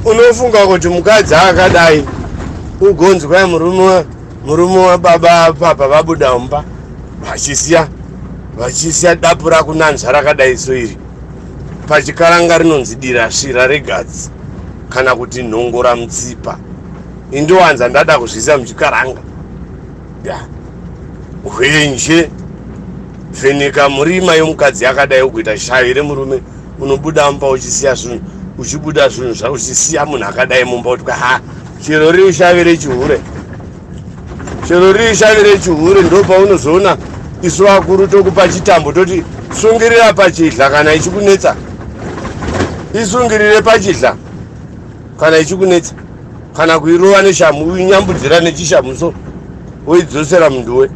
unofunga kuti mukadzi akadai ugonzi kwai murume wababa papa vabuda mumba vachisiya dapu rakunanzva rakadai so iri pachikaranga rinonzi dira svira regadzi kana kuti nhongo ramutsipa. Indowanza ndada kuzvisa muchikaranga hwenje vheneka murima yomukadzi yakadai ukuita shavire murume unobuda mumba uchisiya zvinhu uchibuda zvinhu zvako uchisiya munhu akadai mumba kuti chero riri shavire chihure ndo paunozoona isu vakuru tokupa chitambo toti sungirira pachidla kana ichikunetsa, isungirire pachidla kana ichikunetsa, kana kuirova neshamu uinyambudzira nechishamuso woidzosera munduwe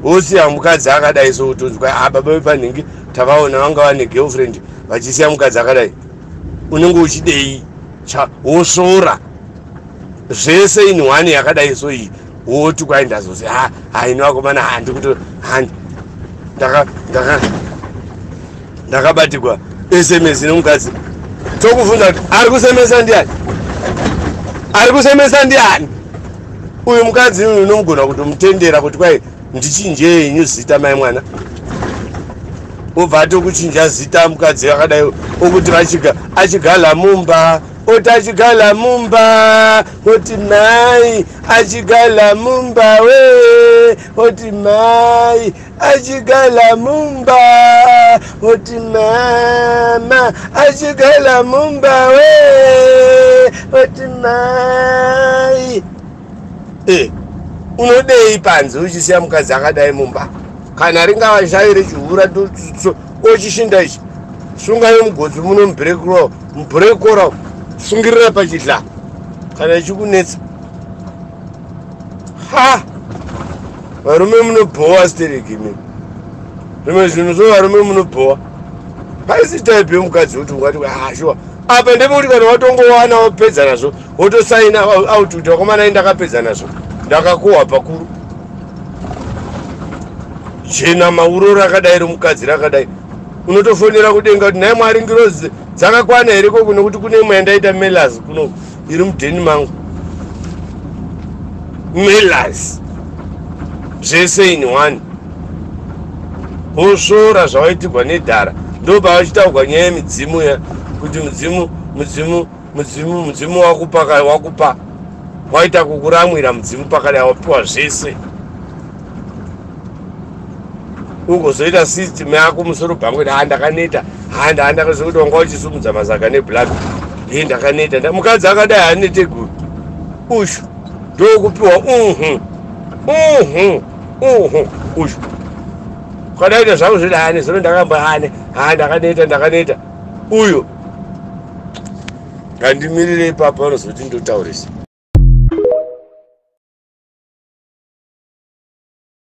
wosiya mukadzi akadai so utonzi kwai baba vepanhingi tavaona vanga vane girlfriend vachisiya mukadzi akadai. Unenge uchidei wosora zvese in one yakadai so iyi woti kwai ndazozi inovakomana handi kuti ndakabatirwa SMS nomukadzi tokufunda kuti ari kusemesa ndiani uyu mukadzi uyu unomugona kuti mutendera kuti kwai ndichinje henyu zita mai mwana obva tokuchinja zita mukadzi akadai okuti achigala mumba oti achigala mumba oti mai achigala mumba we oti mai achigala mumba oti mama achigala mumba we oti mai unodei panze uchisiya mukadzi akadai mumba kana ringava shavire chihura ochishinda ichi sunga yomugodzi muno mubhurekora sungirira pachidla kana ichikunetsa. Varume munobhowa stereki zvimwe zvinhu zvo varume munobhowa haisi type yemukadzi kuti ungati shuwa apa ndepekuti kana watongowana wapedza nazvo wotosaina out kuti wakomana ndakapedza nazvo ndakakohwa pakuru chena mauroro akadai romukadzi rakadai unotofonera kudenga kuti nhaye mwari ngiro dzakakwana here ko kuno kuti kune imwe yandaita melas kuno iri mudheni mangu melas zvese in one wosvora zvawaitirwa nedhara ndobva vachitaurwa nyaya yemidzimu ya kuti mudzimu wakupa waita kukuramwira mudzimu pakadai wapiwa zvese ugozoita system yako musoro bhangu kuti ndakaneta ndakazokuti wanga uchisumudza mazaga neblood ndakaneta mukadzi akadai hanete guru ushu ndokupiwa ushu ukadaita zvangu zvida hane zoro ndakamba ndakaneta uyo ngandimirire ipapo vanozoti ndotaurisa.